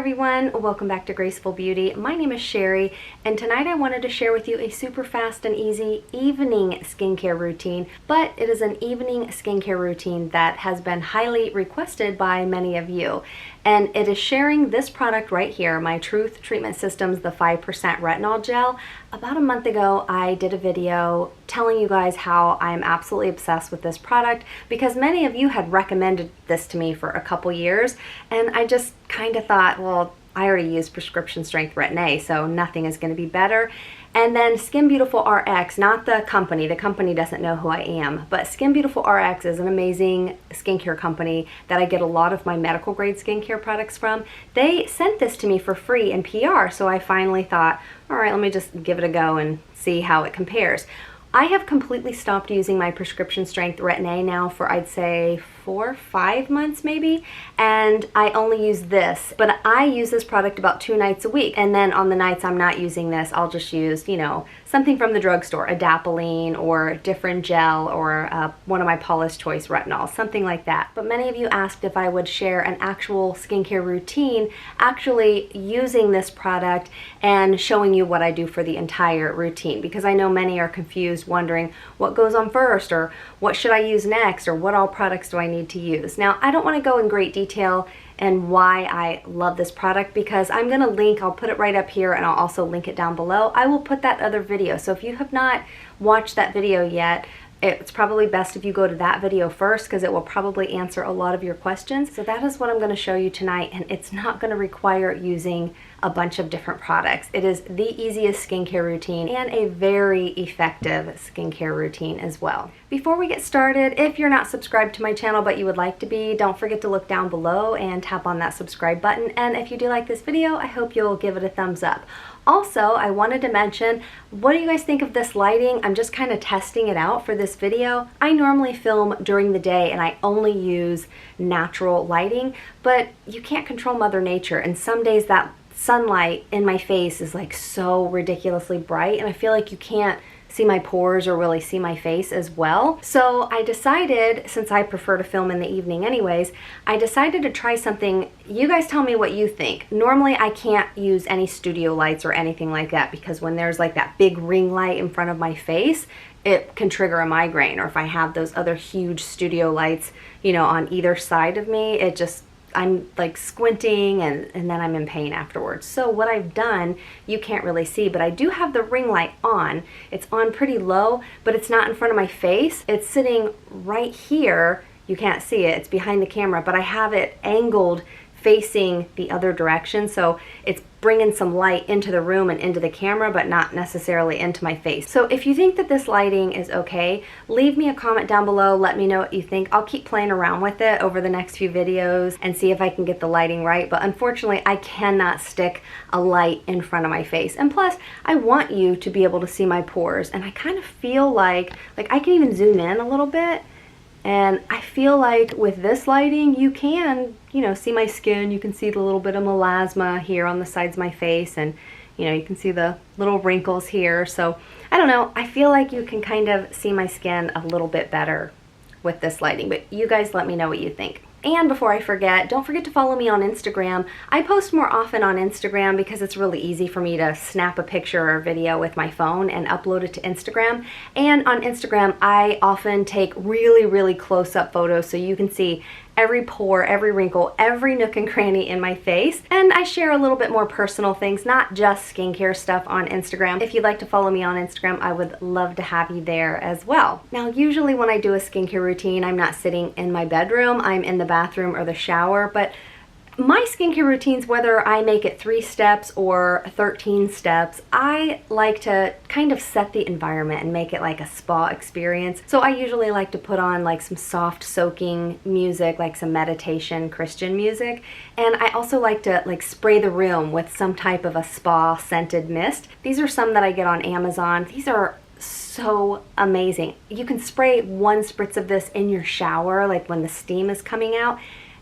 everyone, welcome back to Graceful Beauty. My name is Sherry, and tonight I wanted to share with you a super fast and easy evening skincare routine, but it is an evening skincare routine that has been highly requested by many of you. And it is sharing this product right here, my Truth Treatment Systems, the 5% Retinol Gel. About a month ago, I did a video telling you guys how I'm absolutely obsessed with this product because many of you had recommended this to me for a couple years, and I just kind of thought, well, I already use prescription strength Retin A, so nothing is going to be better. And then Skin Beautiful RX, not the company doesn't know who I am, but Skin Beautiful RX is an amazing skincare company that I get a lot of my medical grade skincare products from. They sent this to me for free in PR, so I finally thought, all right, let me just give it a go and see how it compares. I have completely stopped using my prescription strength Retin A now for, I'd say, 4 or 5 months maybe, and I only use this, but I use this product about 2 nights a week, and then on the nights I'm not using this, I'll just use, you know, something from the drugstore, adapalene or a different gel or one of my Paula's Choice retinols, something like that. But many of you asked if I would share an actual skincare routine actually using this product and showing you what I do for the entire routine, because I know many are confused, wondering what goes on first, or what should I use next, or what all products do I need to use. Now, I don't want to go in great detail and why I love this product, because I'm going to link, I'll put it right up here, and I'll also link it down below. I will put that other video, so if you have not watched that video yet, it's probably best if you go to that video first, because it will probably answer a lot of your questions. So that is what I'm going to show you tonight, and it's not going to require using a bunch of different products. It is the easiest skincare routine and a very effective skincare routine as well. Before we get started, if you're not subscribed to my channel but you would like to be, don't forget to look down below and tap on that subscribe button. And if you do like this video, I hope you'll give it a thumbs up. Also, I wanted to mention, what do you guys think of this lighting? I'm just kind of testing it out for this video. I normally film during the day and I only use natural lighting, but you can't control Mother Nature, and some days that sunlight in my face is like so ridiculously bright, and I feel like you can't see my pores or really see my face as well. So I decided, since I prefer to film in the evening anyways, I decided to try something. You guys tell me what you think. Normally I can't use any studio lights or anything like that, because when there's like that big ring light in front of my face, it can trigger a migraine, or if I have those other huge studio lights, you know, on either side of me, it just, I'm like squinting and then I'm in pain afterwards. So what I've done, you can't really see, but I do have the ring light on. It's on pretty low, but it's not in front of my face. It's sitting right here. You can't see it, it's behind the camera, but I have it angled facing the other direction, so it's bringing some light into the room and into the camera, but not necessarily into my face. So if you think that this lighting is okay, leave me a comment down below, let me know what you think. I'll keep playing around with it over the next few videos and see if I can get the lighting right, but unfortunately I cannot stick a light in front of my face. And plus, I want you to be able to see my pores, and I kind of feel like I can even zoom in a little bit, and I feel like with this lighting, you can, you know, see my skin. You can see the little bit of melasma here on the sides of my face, and, you know, you can see the little wrinkles here. So, I don't know, I feel like you can kind of see my skin a little bit better with this lighting, but you guys let me know what you think. And before I forget, don't forget to follow me on Instagram. I post more often on Instagram because it's really easy for me to snap a picture or video with my phone and upload it to Instagram. And on Instagram, I often take really, really close-up photos so you can see every pore, every wrinkle, every nook and cranny in my face. And I share a little bit more personal things, not just skincare stuff on Instagram. If you'd like to follow me on Instagram, I would love to have you there as well. Now, usually when I do a skincare routine, I'm not sitting in my bedroom, I'm in the bathroom or the shower, but my skincare routines, whether I make it 3 steps or 13 steps, I like to kind of set the environment and make it like a spa experience. So I usually like to put on like some soft soaking music, like some meditation Christian music. And I also like to like spray the room with some type of a spa scented mist. These are some that I get on Amazon. These are so amazing. You can spray 1 spritz of this in your shower, like when the steam is coming out,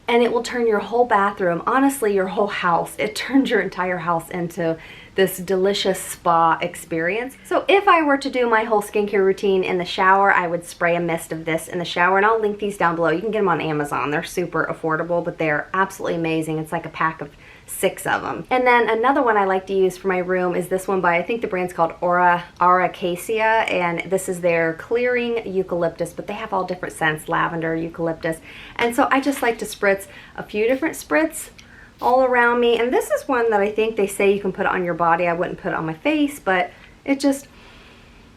and it will turn your whole bathroom, honestly your whole house, it turns your entire house into this delicious spa experience. So if I were to do my whole skincare routine in the shower, I would spray a mist of this in the shower, and I'll link these down below. You can get them on Amazon. They're super affordable, but they're absolutely amazing. It's like a pack of 6 of them. And then another one I like to use for my room is this one by, I think the brand's called Auracacia, and this is their clearing eucalyptus, but they have all different scents, lavender, eucalyptus. And so I just like to spritz a few different spritz all around me. And this is one that I think they say you can put it on your body. I wouldn't put it on my face, but it just,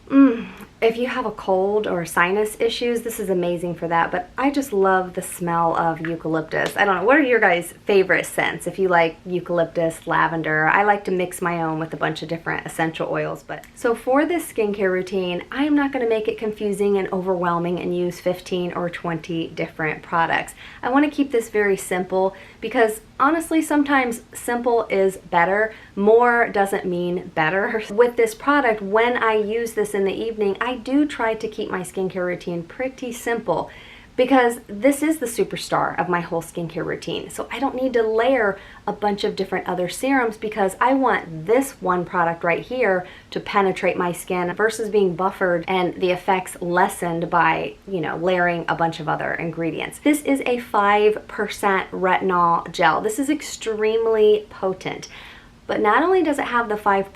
if you have a cold or sinus issues, this is amazing for that. But I just love the smell of eucalyptus. I don't know, what are your guys' favorite scents? If you like eucalyptus, lavender, I like to mix my own with a bunch of different essential oils. But so for this skincare routine, I am not going to make it confusing and overwhelming and use 15 or 20 different products. I want to keep this very simple because honestly, sometimes simple is better. More doesn't mean better. With this product, when I use this in the evening, I do try to keep my skincare routine pretty simple because this is the superstar of my whole skincare routine. So I don't need to layer a bunch of different other serums because I want this one product right here to penetrate my skin versus being buffered and the effects lessened by, you know, layering a bunch of other ingredients. This is a 5% retinol gel. This is extremely potent. But not only does it have the 5%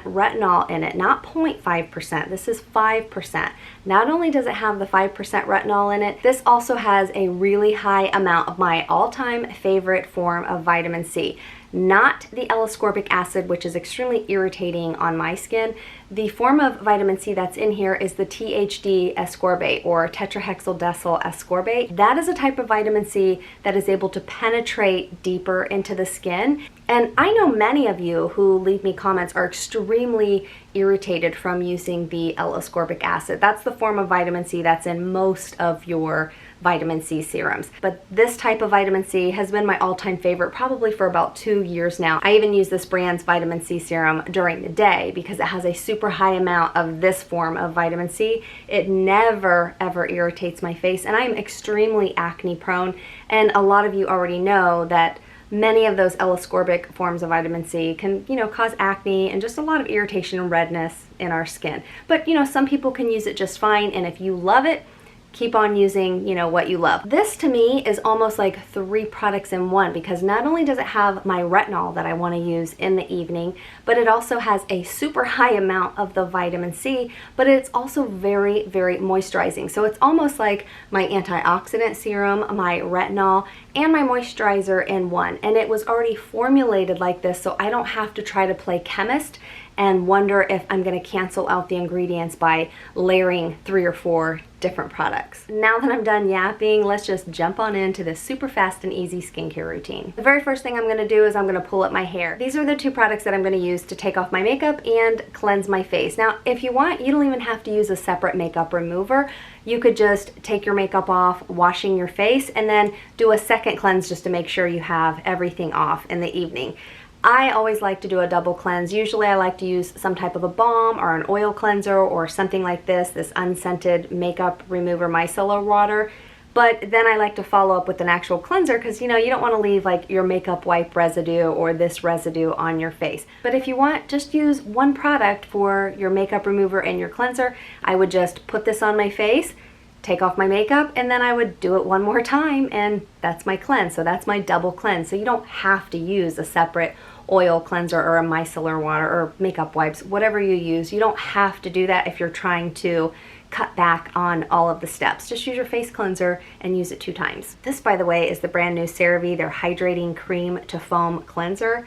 retinol in it, not 0.5%, this is 5%. Not only does it have the 5% retinol in it, this also has a really high amount of my all-time favorite form of vitamin C. Not the L-ascorbic acid, which is extremely irritating on my skin. The form of vitamin C that's in here is the THD ascorbate, or tetrahexyldecyl ascorbate. That is a type of vitamin C that is able to penetrate deeper into the skin. And I know many of you who leave me comments are extremely irritated from using the L-ascorbic acid. That's the form of vitamin C that's in most of your vitamin C serums. But this type of vitamin C has been my all-time favorite probably for about 2 years now. I even use this brand's vitamin C serum during the day because it has a super high amount of this form of vitamin C. It never ever irritates my face, and I'm extremely acne prone, and a lot of you already know that many of those L-ascorbic forms of vitamin C can, you know, cause acne and just a lot of irritation and redness in our skin. But, you know, some people can use it just fine, and if you love it, keep on using, you know, what you love. This to me is almost like 3 products in one because not only does it have my retinol that I want to use in the evening, but it also has a super high amount of the vitamin C, but it's also very, very moisturizing. So it's almost like my antioxidant serum, my retinol, and my moisturizer in one. And it was already formulated like this, so I don't have to try to play chemist and wonder if I'm going to cancel out the ingredients by layering 3 or 4 different products. Now that I'm done yapping, let's just jump on into this super fast and easy skincare routine. The very first thing I'm going to do is I'm going to pull up my hair. These are the 2 products that I'm going to use to take off my makeup and cleanse my face. Now, if you want, you don't even have to use a separate makeup remover. You could just take your makeup off, washing your face, and then do a second cleanse just to make sure you have everything off in the evening. I always like to do a double cleanse. Usually I like to use some type of a balm or an oil cleanser or something like this unscented makeup remover micellar water. But then I like to follow up with an actual cleanser because, you know, you don't want to leave like your makeup wipe residue or this residue on your face. But if you want, just use one product for your makeup remover and your cleanser. I would just put this on my face, take off my makeup, and then I would do it one more time, and that's my cleanse. So that's my double cleanse. So you don't have to use a separate oil cleanser or a micellar water or makeup wipes, whatever you use. You don't have to do that if you're trying to cut back on all of the steps. Just use your face cleanser and use it 2 times. This, by the way, is the brand new CeraVe, their Hydrating Cream to Foam Cleanser.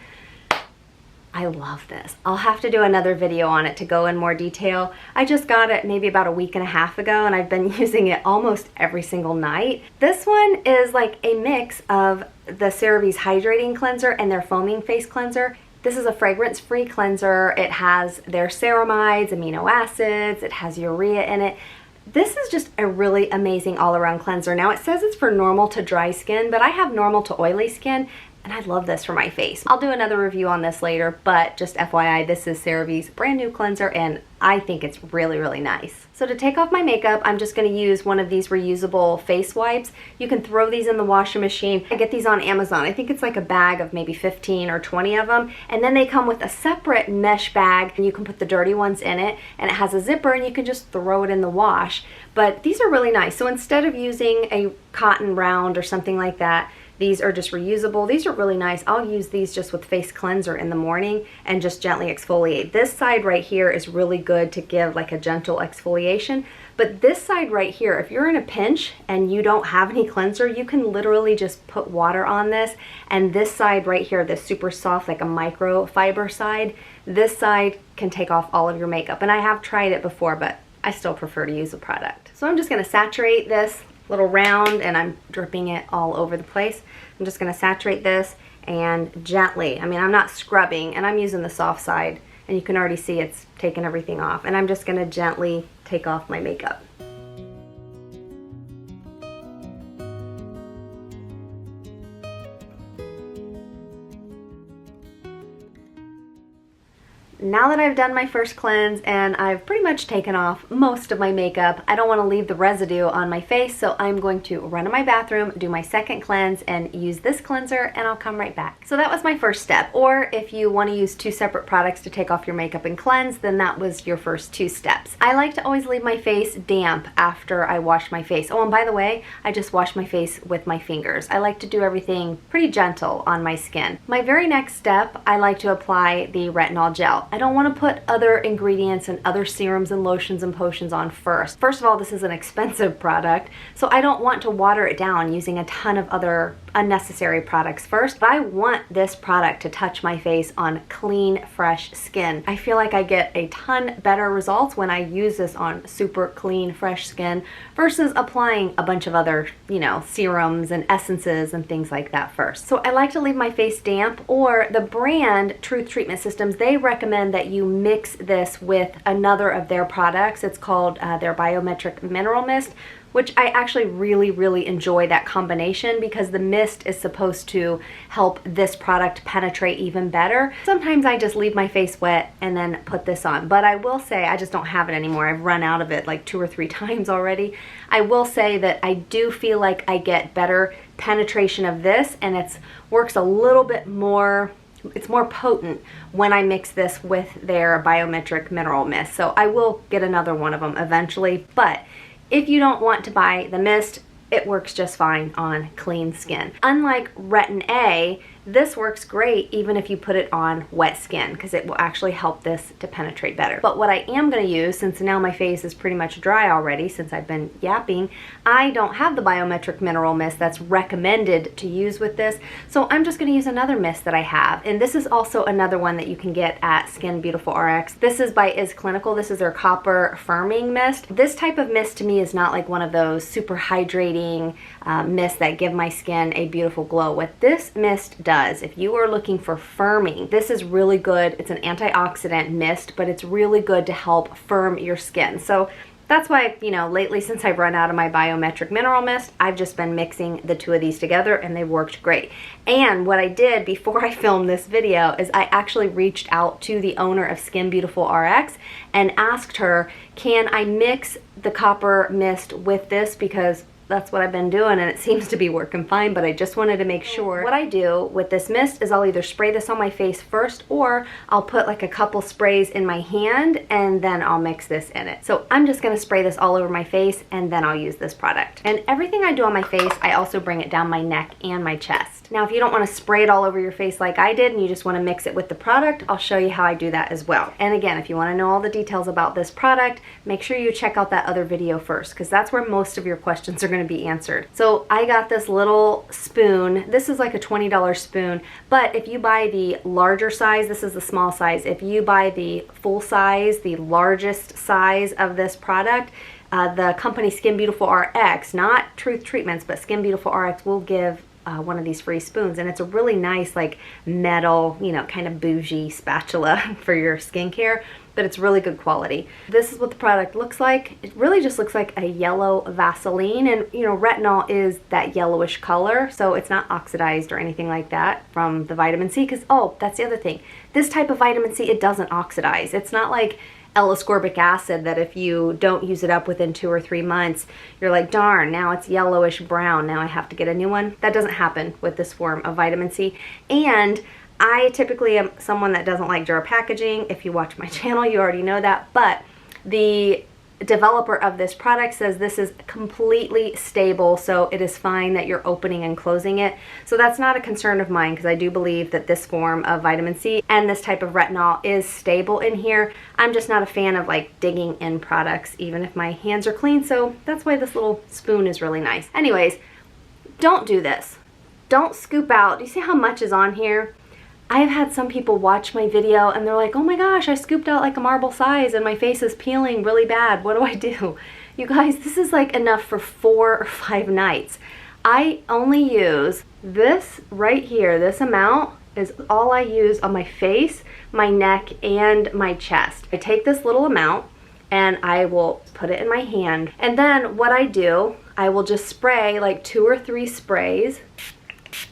I love this. I'll have to do another video on it to go in more detail. I just got it maybe about a week and a half ago, and I've been using it almost every single night. This one is like a mix of the CeraVe's Hydrating Cleanser and their Foaming Face Cleanser. This is a fragrance-free cleanser. It has their ceramides, amino acids, it has urea in it. This is just a really amazing all-around cleanser. Now it says it's for normal to dry skin, but I have normal to oily skin, and I love this for my face. I'll do another review on this later, but just FYI, this is CeraVe's brand new cleanser, and I think it's really, really nice. So to take off my makeup, I'm just gonna use one of these reusable face wipes. You can throw these in the washing machine. I get these on Amazon. I think it's like a bag of maybe 15 or 20 of them, and then they come with a separate mesh bag, and you can put the dirty ones in it, and it has a zipper, and you can just throw it in the wash. But these are really nice. So instead of using a cotton round or something like that, these are just reusable. These are really nice. I'll use these just with face cleanser in the morning and just gently exfoliate. This side right here is really good to give like a gentle exfoliation. But this side right here, if you're in a pinch and you don't have any cleanser, you can literally just put water on this. And this side right here, this super soft, like a microfiber side, this side can take off all of your makeup. And I have tried it before, but I still prefer to use the product. So I'm just gonna saturate this little round, and I'm dripping it all over the place. I'm just gonna saturate this and gently, I mean, I'm not scrubbing, and I'm using the soft side, and you can already see it's taken everything off, and I'm just gonna gently take off my makeup. Now that I've done my first cleanse and I've pretty much taken off most of my makeup, I don't want to leave the residue on my face, so I'm going to run to my bathroom, do my second cleanse, and use this cleanser, and I'll come right back. So that was my first step, or if you want to use two separate products to take off your makeup and cleanse, then that was your first two steps. I like to always leave my face damp after I wash my face. Oh, and by the way, I just wash my face with my fingers. I like to do everything pretty gentle on my skin. My very next step, I like to apply the retinol gel. I don't want to put other ingredients and other serums and lotions and potions on first. First of all, this is an expensive product, so I don't want to water it down using a ton of other unnecessary products first. But I want this product to touch my face on clean, fresh skin. I feel like I get a ton better results when I use this on super clean, fresh skin versus applying a bunch of other, you know, serums and essences and things like that first. So I like to leave my face damp, or the brand Truth Treatment Systems, they recommend that you mix this with another of their products. It's called their BIOMIMETIC Mineral Mist, which I actually really enjoy that combination because the mist is supposed to help this product penetrate even better. Sometimes I just leave my face wet and then put this on, but I will say I just don't have it anymore. I've run out of it like 2 or 3 times already. I will say that I do feel like I get better penetration of this, and it works a little bit more, it's more potent when I mix this with their BIOMIMETIC Mineral Mist. So I will get another one of them eventually, but if you don't want to buy the mist, it works just fine on clean skin. Unlike Retin A, this works great even if you put it on wet skin because it will actually help this to penetrate better. But what I am going to use, since now my face is pretty much dry already since I've been yapping, I don't have the BIOMIMETIC Mineral Mist that's recommended to use with this, so I'm just going to use another mist that I have. And this is also another one that you can get at Skin Beautiful RX. This is by Is Clinical. This is their Copper Firming Mist. This type of mist to me is not like one of those super hydrating mists that give my skin a beautiful glow. What this mist does, if you are looking for firming, this is really good. It's an antioxidant mist, but it's really good to help firm your skin. So that's why, you know, lately since I've run out of my BIOMIMETIC Mineral Mist, I've just been mixing the two of these together and they worked great. And what I did before I filmed this video is I actually reached out to the owner of Skin Beautiful RX and asked her, can I mix the copper mist with this, because that's what I've been doing and it seems to be working fine, but I just wanted to make sure. What I do with this mist is I'll either spray this on my face first, or I'll put like a couple sprays in my hand and then I'll mix this in it. So I'm just gonna spray this all over my face and then I'll use this product. And everything I do on my face, I also bring it down my neck and my chest. Now if you don't wanna spray it all over your face like I did and you just wanna mix it with the product, I'll show you how I do that as well. And again, if you wanna know all the details about this product, make sure you check out that other video first, because that's where most of your questions are gonna be answered. So I got this little spoon. This is like a $20 spoon, but if you buy the larger size, this is the small size. If you buy the full size, the largest size of this product, the company Skin Beautiful RX, not Truth Treatments, but Skin Beautiful RX will give one of these free spoons, and it's a really nice like metal, you know, kind of bougie spatula for your skincare, but it's really good quality. This is what the product looks like. It really just looks like a yellow Vaseline, and you know, retinol is that yellowish color, so it's not oxidized or anything like that from the vitamin C, because oh, that's the other thing. This type of vitamin C, it doesn't oxidize. It's not like L-ascorbic acid that if you don't use it up within 2 or 3 months, you're like, darn, now it's yellowish brown, now I have to get a new one. That doesn't happen with this form of vitamin C. And I typically am someone that doesn't like jar packaging. If you watch my channel, you already know that, but the developer of this product says this is completely stable, so it is fine that you're opening and closing it. So that's not a concern of mine, because I do believe that this form of vitamin C and this type of retinol is stable in here. I'm just not a fan of like digging in products, even if my hands are clean, so that's why this little spoon is really nice. Anyways, don't do this. Don't scoop out. Do you see how much is on here? I've had some people watch my video and they're like, oh my gosh, I scooped out like a marble size and my face is peeling really bad. What do I do? You guys, this is like enough for 4 or 5 nights. I only use this right here. This amount is all I use on my face, my neck, and my chest. I take this little amount and I will put it in my hand. And then what I do, I will just spray like 2 or 3 sprays.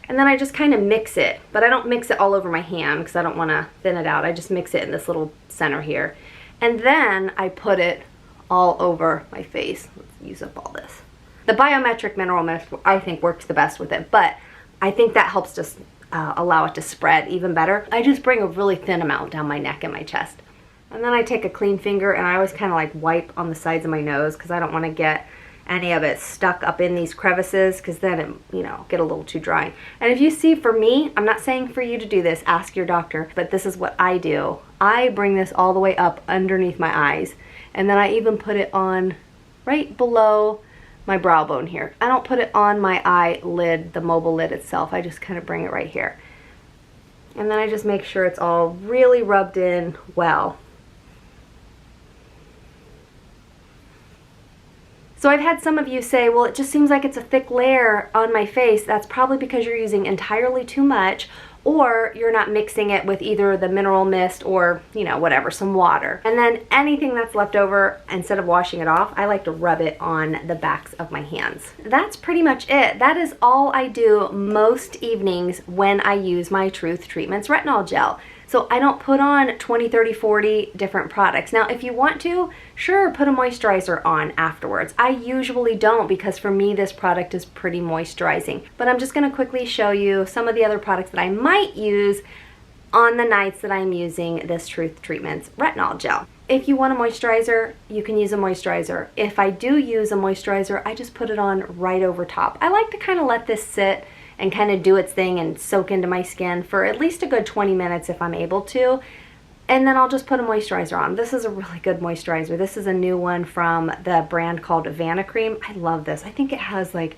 And then I just kind of mix it, but I don't mix it all over my hand because I don't want to thin it out. I just mix it in this little center here. And then I put it all over my face. Let's use up all this. The BIOMIMETIC mineral mist, I think, works the best with it, but I think that helps just allow it to spread even better. I just bring a really thin amount down my neck and my chest. And then I take a clean finger and I always kind of like wipe on the sides of my nose because I don't want to get any of it stuck up in these crevices, because then it, you know, get a little too dry. And if you see, for me, I'm not saying for you to do this, ask your doctor, but this is what I do. I bring this all the way up underneath my eyes, and then I even put it on right below my brow bone here. I don't put it on my eyelid, the mobile lid itself. I just kind of bring it right here. And then I just make sure it's all really rubbed in well. So I've had some of you say, well, it just seems like it's a thick layer on my face. That's probably because you're using entirely too much, or you're not mixing it with either the mineral mist or, you know, whatever, some water. And then anything that's left over, instead of washing it off, I like to rub it on the backs of my hands. That's pretty much it. That is all I do most evenings when I use my Truth Treatments Retinol Gel. So I don't put on 20, 30, 40 different products. Now, if you want to, sure, put a moisturizer on afterwards. I usually don't, because for me, this product is pretty moisturizing. But I'm just gonna quickly show you some of the other products that I might use on the nights that I'm using this Truth Treatments Retinol Gel. If you want a moisturizer, you can use a moisturizer. If I do use a moisturizer, I just put it on right over top. I like to kind of let this sit and kind of do its thing and soak into my skin for at least a good 20 minutes if I'm able to. And then I'll just put a moisturizer on. This is a really good moisturizer. This is a new one from the brand called Vanicream. I love this. I think it has like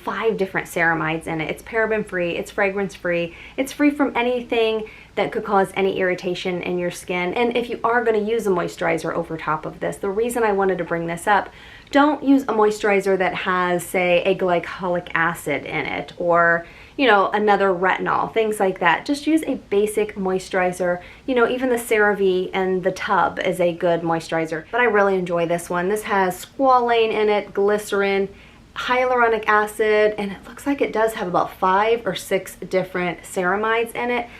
5 different ceramides in it. It's paraben free, it's fragrance free, it's free from anything that could cause any irritation in your skin. And if you are going to use a moisturizer over top of this, the reason I wanted to bring this up, don't use a moisturizer that has, say, a glycolic acid in it, or, you know, another retinol, things like that. Just use a basic moisturizer. You know, even the CeraVe and the tub is a good moisturizer. But I really enjoy this one. This has squalane in it, glycerin, hyaluronic acid, and it looks like it does have about 5 or 6 different ceramides in it.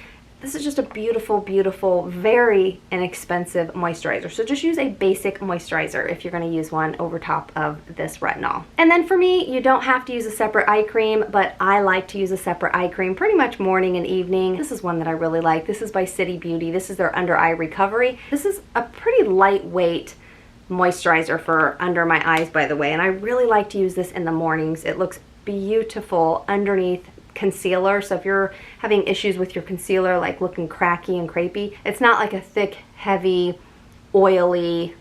This is just a beautiful, beautiful, very inexpensive moisturizer. So just use a basic moisturizer if you're going to use one over top of this retinol. And then for me, you don't have to use a separate eye cream, but I like to use a separate eye cream pretty much morning and evening. This is one that I really like. This is by City Beauty. This is their under eye recovery. This is a pretty lightweight moisturizer for under my eyes, by the way, and I really like to use this in the mornings. It looks beautiful underneath concealer, so if you're having issues with your concealer, like looking cracky and crepey, it's not like a thick, heavy, oily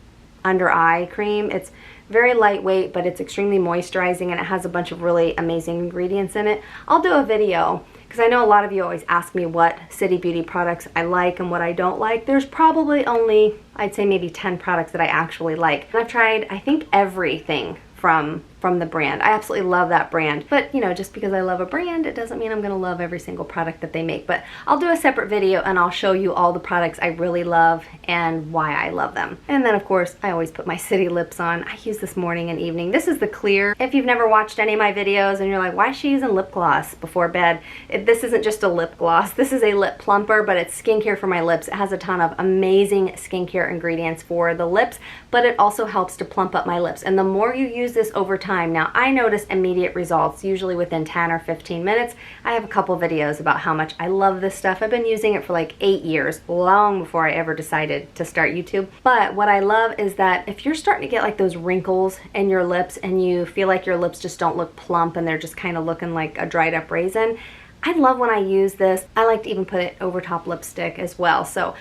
under eye cream. It's very lightweight, but it's extremely moisturizing, and it has a bunch of really amazing ingredients in it. I'll do a video, because I know a lot of you always ask me what City Beauty products I like and what I don't like. There's probably only, I'd say maybe 10 products that I actually like. And I've tried, I think, everything from from the brand. I absolutely love that brand, but you know, just because I love a brand, it doesn't mean I'm gonna love every single product that they make. But I'll do a separate video and I'll show you all the products I really love and why I love them. And then of course, I always put my City lips on. I use this morning and evening. This is the clear. If you've never watched any of my videos and you're like, why is she using lip gloss before bed? This isn't just a lip gloss. This is a lip plumper, but it's skincare for my lips. It has a ton of amazing skincare ingredients for the lips, but it also helps to plump up my lips. And the more you use this over time, now I notice immediate results, usually within 10 or 15 minutes. I have a couple videos about how much I love this stuff. I've been using it for like 8 years, long before I ever decided to start YouTube. But what I love is that if you're starting to get like those wrinkles in your lips and you feel like your lips just don't look plump and they're just kind of looking like a dried up raisin, I love when I use this. I like to even put it over top lipstick as well. So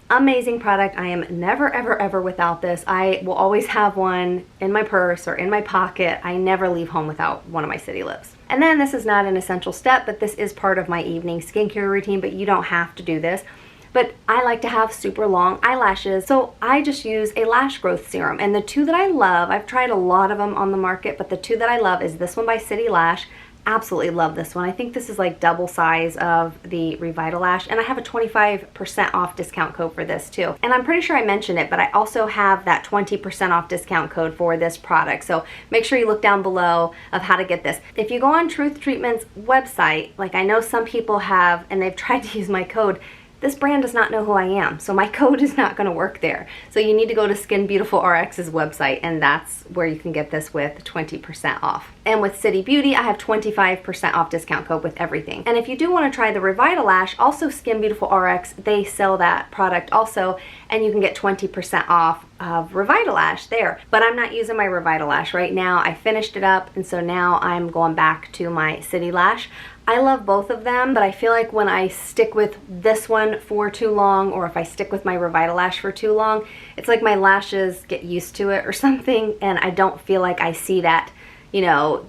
amazing product. I am never ever ever without this. I will always have one in my purse or in my pocket. I never leave home without one of my City lips. And then this is not an essential step, but this is part of my evening skincare routine, but you don't have to do this. But I like to have super long eyelashes, so I just use a lash growth serum. And the two that I love, I've tried a lot of them on the market, but the two that I love is this one by City Lash. Absolutely love this one. I think this is like double size of the Revitalash, and I have a 25% off discount code for this too. And I'm pretty sure I mentioned it, but I also have that 20% off discount code for this product. So make sure you look down below of how to get this. If you go on Truth Treatment's website, like I know some people have, and they've tried to use my code, this brand does not know who I am, so my code is not going to work there. So you need to go to Skin Beautiful RX's website, and that's where you can get this with 20% off. And with City Beauty, I have 25% off discount code with everything. And if you do want to try the Revitalash, also Skin Beautiful RX, they sell that product also, and you can get 20% off of Revitalash there. But I'm not using my Revitalash right now. I finished it up, and so now I'm going back to my City Lash. I love both of them, but I feel like when I stick with this one for too long, or if I stick with my Revitalash for too long, it's like my lashes get used to it or something, and I don't feel like I see that, you know,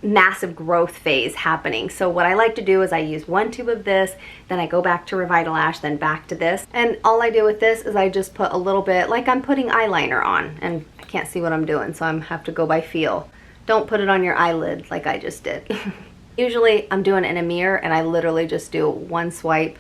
massive growth phase happening. So what I like to do is I use one tube of this, then I go back to Revitalash, then back to this. And all I do with this is I just put a little bit, like I'm putting eyeliner on, and I can't see what I'm doing, so I have to go by feel. Don't put it on your eyelid like I just did. Usually I'm doing it in a mirror, and I literally just do one swipe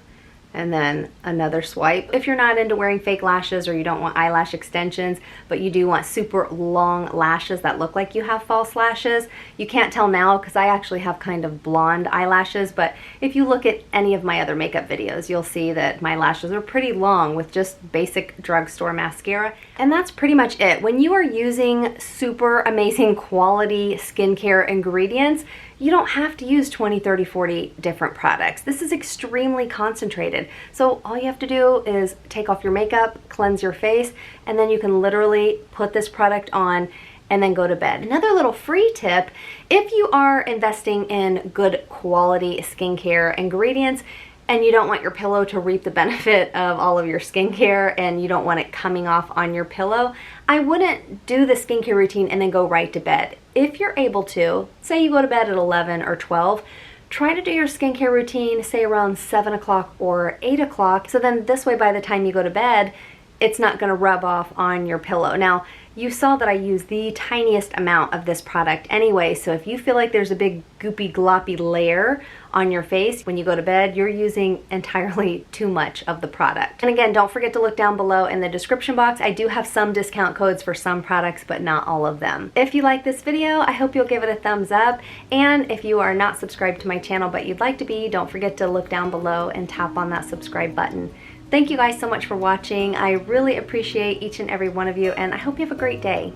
and then another swipe. If you're not into wearing fake lashes, or you don't want eyelash extensions, but you do want super long lashes that look like you have false lashes, you can't tell now because I actually have kind of blonde eyelashes, but if you look at any of my other makeup videos, you'll see that my lashes are pretty long with just basic drugstore mascara. And that's pretty much it. When you are using super amazing quality skincare ingredients, you don't have to use 20, 30, 40 different products. This is extremely concentrated. So all you have to do is take off your makeup, cleanse your face, and then you can literally put this product on and then go to bed. Another little free tip, if you are investing in good quality skincare ingredients, and you don't want your pillow to reap the benefit of all of your skincare, and you don't want it coming off on your pillow, I wouldn't do the skincare routine and then go right to bed. If you're able to, say you go to bed at 11 or 12, try to do your skincare routine, say around 7 o'clock or 8 o'clock, so then this way by the time you go to bed, it's not going to rub off on your pillow. Now, you saw that I use the tiniest amount of this product anyway, so if you feel like there's a big goopy gloppy layer on your face when you go to bed, you're using entirely too much of the product. And again, don't forget to look down below in the description box. I do have some discount codes for some products, but not all of them. If you like this video, I hope you'll give it a thumbs up. And if you are not subscribed to my channel but you'd like to be, don't forget to look down below and tap on that subscribe button. Thank you guys so much for watching. I really appreciate each and every one of you, and I hope you have a great day.